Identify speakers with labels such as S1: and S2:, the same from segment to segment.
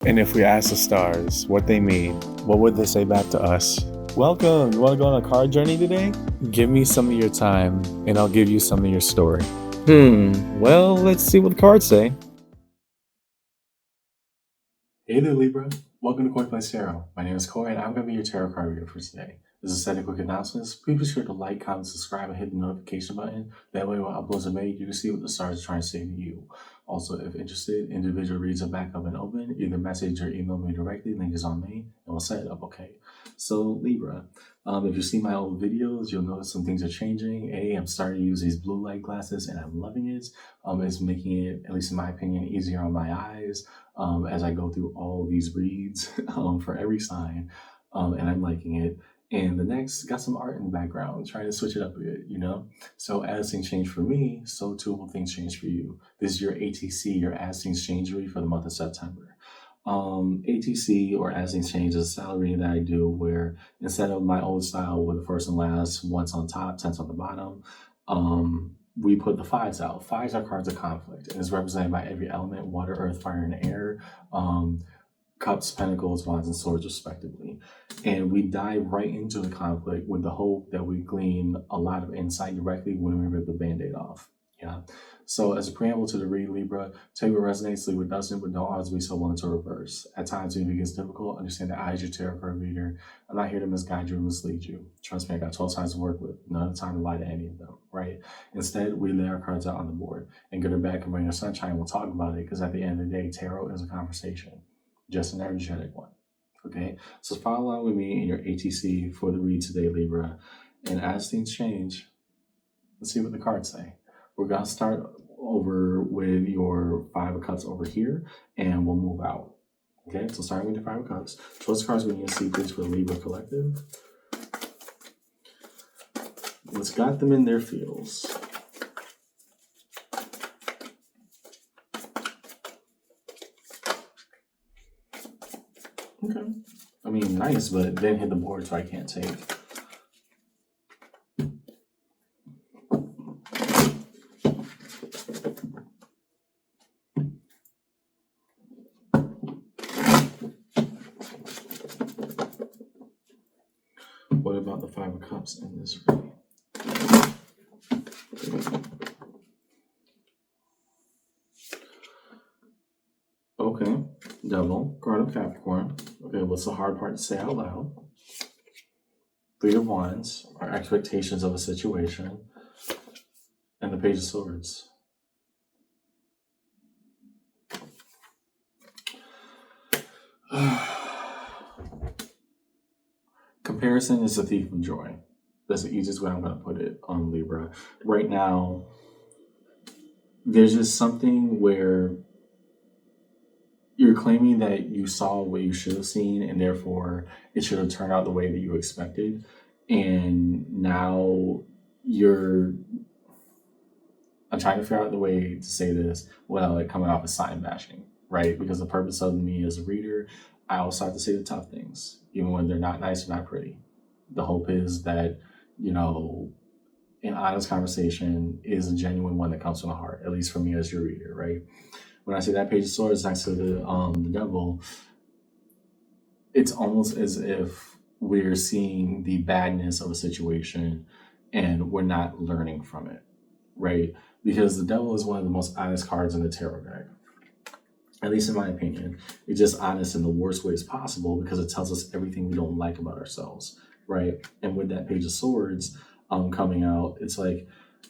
S1: And if we ask the stars what they mean, what would they say back to us? Welcome! You want to go on a card journey today? Give me some of your time, and I'll give you some of your story. Well, let's see what the cards say. Hey there, Libra. Welcome to Coin Place Tarot. My name is Corey, and I'm going to be your tarot card reader for today. This is a set of quick announcements. Please be sure to like, comment, subscribe, and hit the notification button. That way, when uploads are made, you can see what the stars are trying to say to you. Also, if interested, individual reads are back up and open. Either message or email me directly. Link is on me, and we'll set it up, okay? So, Libra, if you see my old videos, you'll notice some things are changing. I'm starting to use these blue light glasses, and I'm loving it. It's making it, at least in my opinion, easier on my eyes as I go through all these reads for every sign, and I'm liking it. And the next got some art in the background, trying to switch it up a bit, you know? So as things change for me, so too will things change for you. This is your ATC, your As Things Change read for the month of September. ATC, or As Things Change, is a style reading that I do where instead of my old style with the first and last, once on top, tenths on the bottom, we put the fives out. Fives are cards of conflict, and is represented by every element: water, earth, fire, and air. Cups, pentacles, wands, and swords, respectively. And we dive right into the conflict with the hope that we glean a lot of insight directly when we rip the band-aid off. Yeah. So as a preamble to the read, Libra, take what resonates, leave what doesn't, but don't always be so willing to reverse. At times, if it gets difficult, understand that I, as your tarot card reader, I'm not here to misguide you or mislead you. Trust me, I got 12 signs to work with. None of the time to lie to any of them, right? Instead, we lay our cards out on the board. And good or bad, can bring your sunshine, we'll talk about it, because at the end of the day, tarot is a conversation. Just an energetic one. Okay, so follow along with me in your ATC for the read today, Libra. And as things change, let's see what the cards say. We're gonna start over with your Five of Cups over here, and we'll move out. Okay, so starting with your Five of Cups. Choice cards we need to see, please, for the Libra collective. What's got them in their feels? Okay. I mean, nice, but then hit the board, so I can't take. What about the Five of Cups in this reading? Okay, Devil, card of Capricorn. Okay, what's the hard part to say out loud? Three of Wands, our expectations of a situation, and the Page of Swords. Comparison is a thief of joy. That's the easiest way I'm going to put it on Libra. Right now, there's just something where you're claiming that you saw what you should have seen, and therefore it should have turned out the way that you expected. And now I'm trying to figure out the way to say this without like coming off as sign bashing, right? Because the purpose of me as a reader, I also have to say the tough things, even when they're not nice or not pretty. The hope is that, you know, an honest conversation is a genuine one that comes from the heart, at least for me as your reader, right? When I say that Page of Swords next to the Devil, it's almost as if we're seeing the badness of a situation and we're not learning from it, right? Because the Devil is one of the most honest cards in the tarot deck. At least in my opinion. It's just honest in the worst ways possible because it tells us everything we don't like about ourselves, right? And with that Page of Swords coming out, it's like,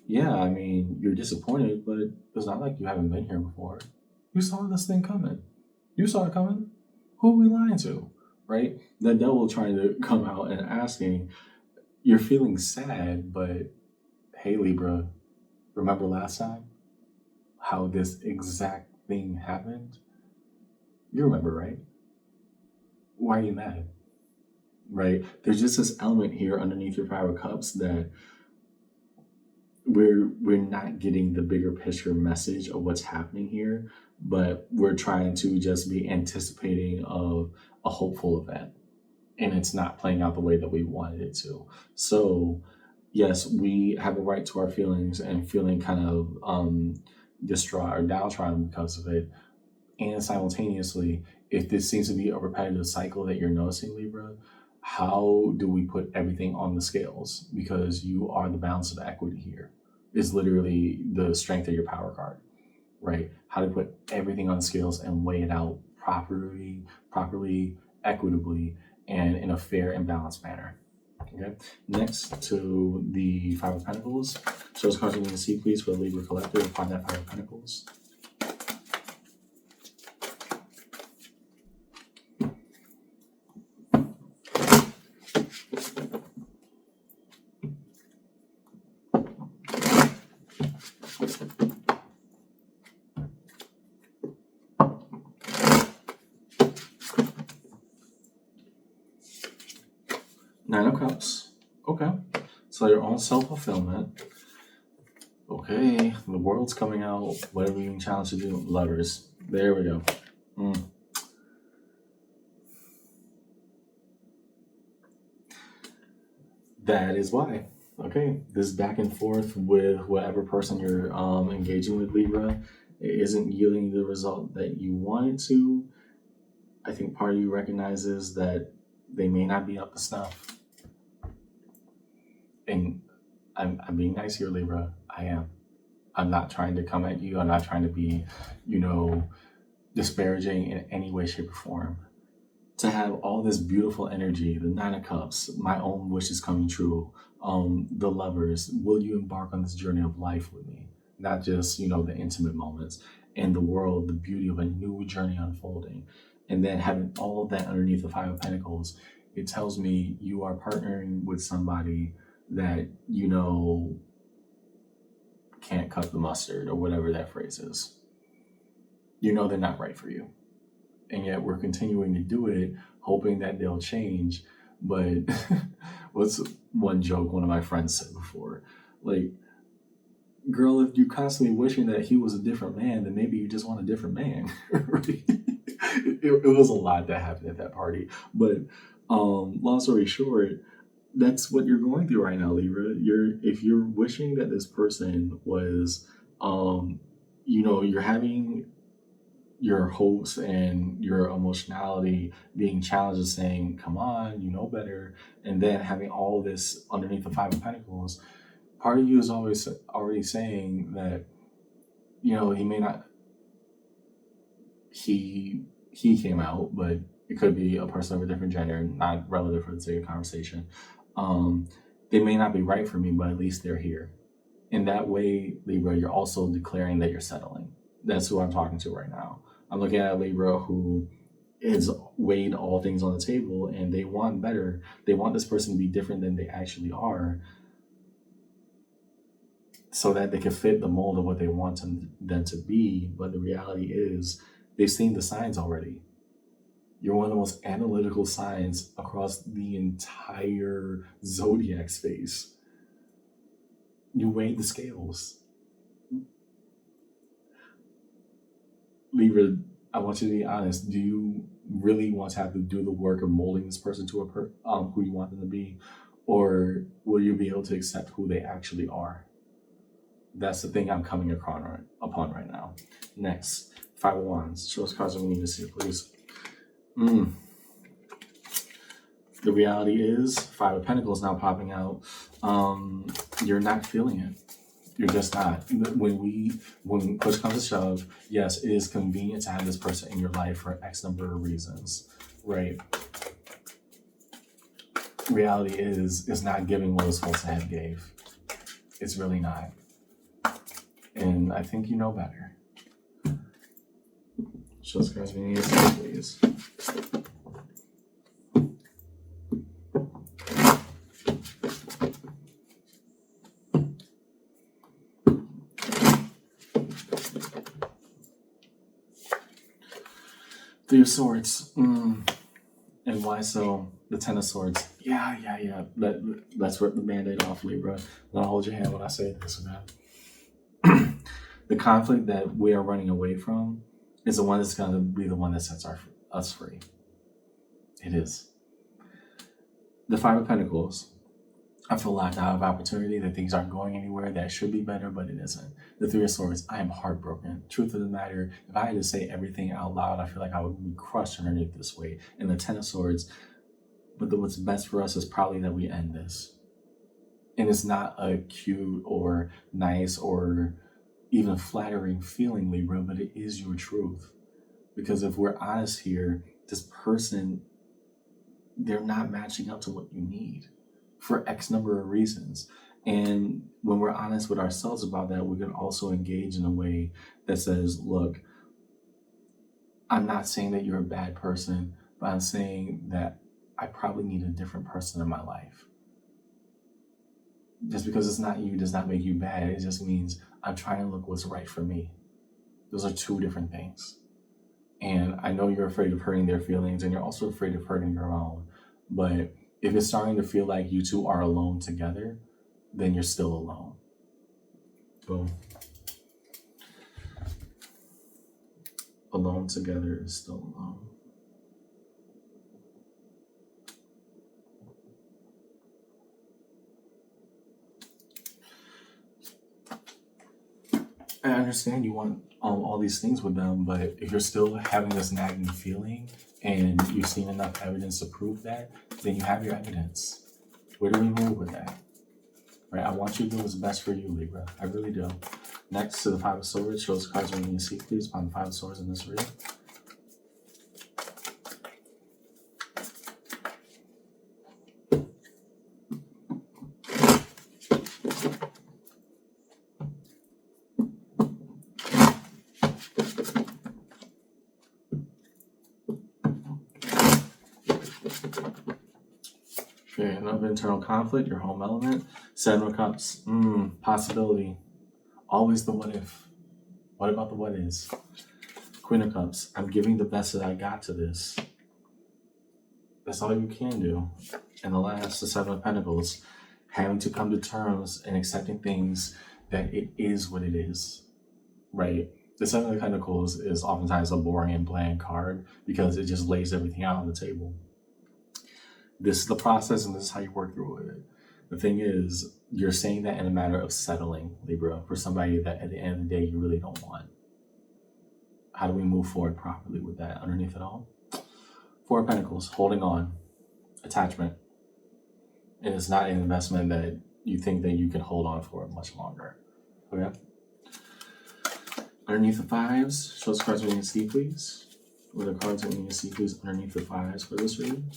S1: yeah, I mean, you're disappointed, but it's not like you haven't been here before. You saw this thing coming. You saw it coming. Who are we lying to, right? The Devil trying to come out and asking, you're feeling sad, but hey, Libra, remember last time how this exact thing happened? You remember, right? Why are you mad? Right? There's just this element here underneath your Five of Cups that we're not getting the bigger picture message of what's happening here, but we're trying to just be anticipating of a hopeful event, and it's not playing out the way that we wanted it to. So yes, we have a right to our feelings and feeling kind of distraught or downtrodden because of it. And simultaneously, if this seems to be a repetitive cycle that you're noticing, Libra, how do we put everything on the scales? Because you are the balance of equity here. Is literally the strength of your power card, right? How to put everything on the scales and weigh it out properly, equitably, and in a fair and balanced manner. Okay. Next to the Five of Pentacles. Show us cards we need to see, please, for the Libra collective. Find that Five of Pentacles. Nine of Cups. Okay. So your own self-fulfillment. Okay. The world's coming out. Whatever you challenge to do. Lovers. There we go. That is why. Okay. This back and forth with whatever person you're engaging with, Libra, it isn't yielding the result that you wanted to. I think part of you recognizes that they may not be up to snuff. And I'm being nice here, Libra. I am. I'm not trying to come at you. I'm not trying to be, disparaging in any way, shape, or form. To have all this beautiful energy, the Nine of Cups, my own wishes coming true, the lovers, will you embark on this journey of life with me? Not just, the intimate moments, and the world, the beauty of a new journey unfolding. And then having all of that underneath the Five of Pentacles, it tells me you are partnering with somebody that can't cut the mustard, or whatever that phrase is. They're not right for you, and yet we're continuing to do it, hoping that they'll change. But what's one joke one of my friends said before? Like, girl, if you're constantly wishing that he was a different man, then maybe you just want a different man. Right? It was a lot that happened at that party, but long story short, that's what you're going through right now, Libra. If you're wishing that this person was, you're having your hopes and your emotionality being challenged, and saying, come on, you know better. And then having all this underneath the Five of Pentacles, part of you is always already saying that, he may not, he came out, but it could be a person of a different gender, not relative for the sake of conversation. They may not be right for me, but at least they're here. In that way, Libra, you're also declaring that you're settling. That's who I'm talking to right now. I'm looking at a Libra who has weighed all things on the table, and they want better. They want this person to be different than they actually are, so that they can fit the mold of what they want them to be. But the reality is, they've seen the signs already. You're one of the most analytical signs across the entire zodiac space. You weighed the scales. Libra, I want you to be honest. Do you really want to have to do the work of molding this person to who you want them to be? Or will you be able to accept who they actually are? That's the thing I'm coming upon right now. Next, Five of Wands. Show us cards that we need to see, please. The reality is, Five of Pentacles now popping out. You're not feeling it. You're just not. When push comes to shove, yes, it is convenient to have this person in your life for X number of reasons, right? Reality is, it's not giving what it's supposed to have gave. It's really not. And I think you know better. Show us guys we need to see, please. Three of Swords. And why so? The Ten of Swords. Yeah. Let's rip the Band-Aid off, Libra. Don't hold your hand when I say this or that. The conflict that we are running away from is the one that's going to be the one that sets us free. It is. The Five of Pentacles. I feel locked out of opportunity, that things aren't going anywhere, that should be better, but it isn't. The Three of Swords, I am heartbroken. Truth of the matter, if I had to say everything out loud, I feel like I would be crushed underneath this weight. And the Ten of Swords, but what's best for us is probably that we end this. And it's not a cute or nice or even flattering feeling, Libra, but it is your truth. Because if we're honest here, this person, they're not matching up to what you need for X number of reasons. And when we're honest with ourselves about that, we can also engage in a way that says, look, I'm not saying that you're a bad person, but I'm saying that I probably need a different person in my life. Just because it's not you does not make you bad. It just means I'm trying to look what's right for me. Those are two different things. And I know you're afraid of hurting their feelings, and you're also afraid of hurting your own. But if it's starting to feel like you two are alone together, then you're still alone. Boom. Alone together is still alone. I understand you want all these things with them, but if you're still having this nagging feeling and you've seen enough evidence to prove that, then you have your evidence. Where do we move with that? Right? I want you to do what's best for you, Libra. I really do. Next to the Five of Swords, show us cards we need to see, please, upon the Five of Swords in this reading. Okay, another internal conflict, your home element. Seven of Cups, possibility. Always the what if. What about the what is? Queen of Cups, I'm giving the best that I got to this. That's all you can do. And the last, the Seven of Pentacles, having to come to terms and accepting things that it is what it is, right? The Seven of Pentacles is oftentimes a boring and bland card because it just lays everything out on the table. This is the process, and this is how you work through it. The thing is, you're saying that in a matter of settling, Libra, for somebody that at the end of the day you really don't want. How do we move forward properly with that underneath it all? Four of Pentacles, holding on, attachment. And it's not an investment that you think that you can hold on for much longer. Okay? Underneath the fives, show us cards we need to see, please. What are the cards that we need to see, please, underneath the fives for this reading?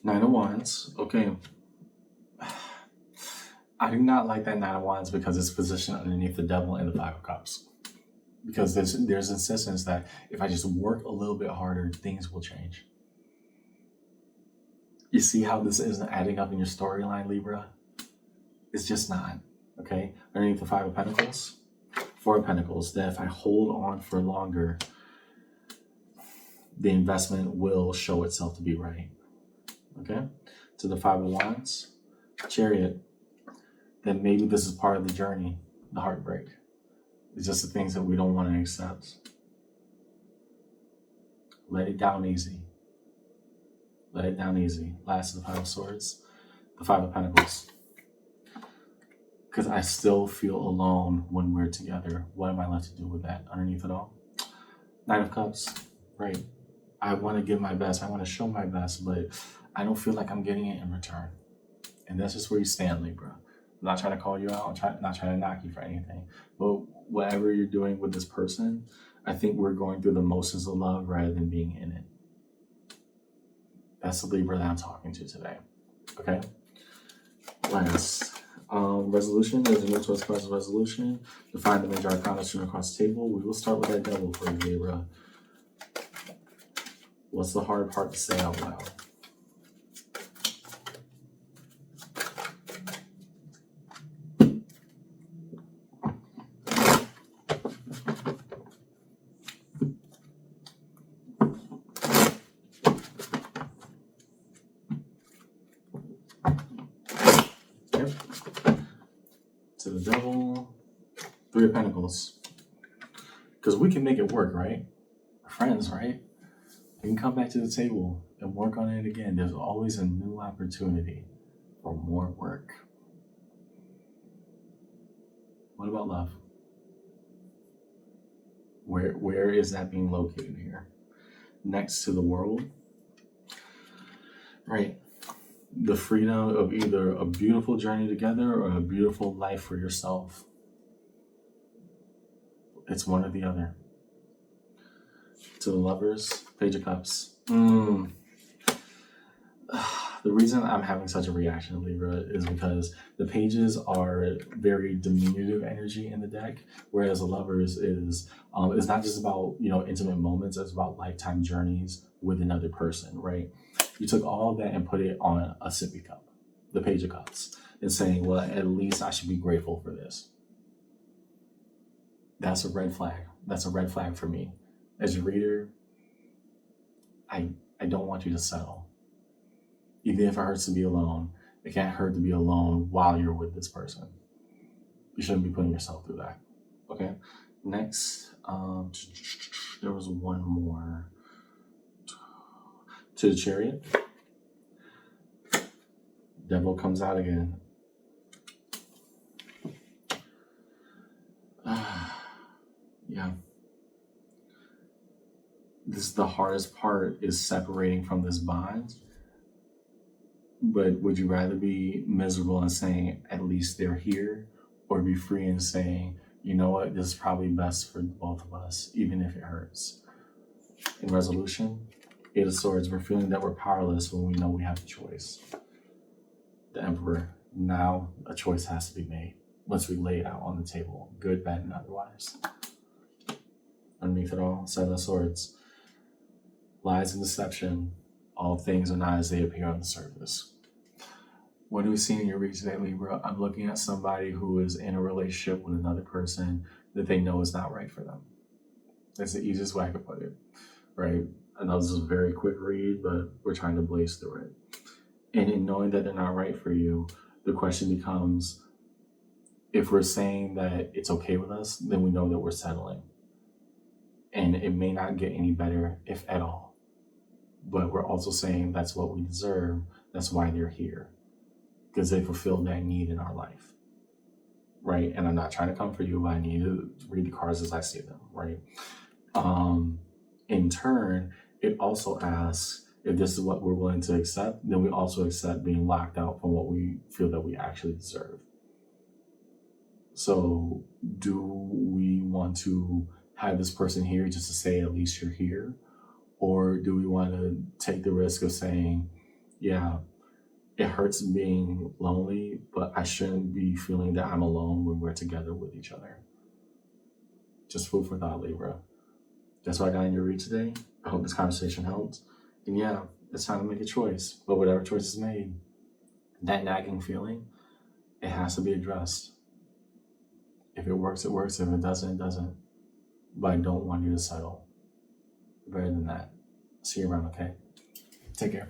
S1: Nine of Wands. Okay. I do not like that Nine of Wands because it's positioned underneath the Devil and the Five of Cups. Because there's insistence that if I just work a little bit harder, things will change. You see how this isn't adding up in your storyline, Libra? It's just not. Okay? Underneath the Five of Pentacles, Four of Pentacles, that if I hold on for longer, the investment will show itself to be right. Okay? To the Five of Wands, Chariot, then maybe this is part of the journey, the heartbreak. It's just the things that we don't want to accept. Let it down easy. Let it down easy. Last of the Five of Swords, the Five of Pentacles. Because I still feel alone when we're together. What am I left to do with that underneath it all? Nine of Cups, right. I want to give my best. I want to show my best, but I don't feel like I'm getting it in return. And that's just where you stand, Libra. I'm not trying to call you out. I'm not trying to knock you for anything. But whatever you're doing with this person, I think we're going through the motions of love rather than being in it. That's the Libra that I'm talking to today. Okay? Last. Resolution. There's a new twist class resolution. Define the major arcana strewn across the table. We will start with that Devil for you, Libra. What's the hard part to say out loud? To the devil, Three of Pentacles. Because we can make it work, right? We're friends, right? We can come back to the table and work on it again. There's always a new opportunity for more work. What about love? Where is that being located here? Next to the world, right? The freedom of either a beautiful journey together or a beautiful life for yourself. It's one or the other. To the Lovers, Page of Cups. The reason I'm having such a reaction to Libra is because the pages are very diminutive energy in the deck, whereas the Lovers is it's not just about, you know, intimate moments, it's about lifetime journeys with another person, right? You took all of that and put it on a sippy cup, the Page of Cups, and saying, well, at least I should be grateful for this. That's a red flag. That's a red flag for me. As a reader, I don't want you to settle. Even if it hurts to be alone, it can't hurt to be alone while you're with this person. You shouldn't be putting yourself through that. Okay? Next, there was one more. To the Chariot. Devil comes out again. Yeah. The hardest part is separating from this bond. But would you rather be miserable and saying, at least they're here, or be free and saying, you know what, this is probably best for both of us, even if it hurts? In resolution, Eight of Swords, we're feeling that we're powerless when we know we have a choice. The Emperor, now a choice has to be made once we lay it out on the table, good, bad, and otherwise. Underneath it all, Seven of Swords, lies and deception. All things are not as they appear on the surface. What do we see in your read today, Libra? I'm looking at somebody who is in a relationship with another person that they know is not right for them. That's the easiest way I could put it, right? I know this is a very quick read, but we're trying to blaze through it. And in knowing that they're not right for you, the question becomes, if we're saying that it's okay with us, then we know that we're settling. And it may not get any better, if at all. But we're also saying that's what we deserve. That's why they're here. Because they fulfill that need in our life. Right? And I'm not trying to comfort you, but I need to read the cards as I see them. Right? In turn, it also asks, if this is what we're willing to accept, then we also accept being locked out from what we feel that we actually deserve. So do we want to have this person here just to say, at least you're here? Or do we want to take the risk of saying, yeah, it hurts being lonely, but I shouldn't be feeling that I'm alone when we're together with each other? Just food for thought, Libra. That's what I got in your read today. I hope this conversation helped. And yeah, it's time to make a choice. But whatever choice is made, that nagging feeling, it has to be addressed. If it works, it works. If it doesn't, it doesn't. But I don't want you to settle. Better than that. See you around, okay? Take care.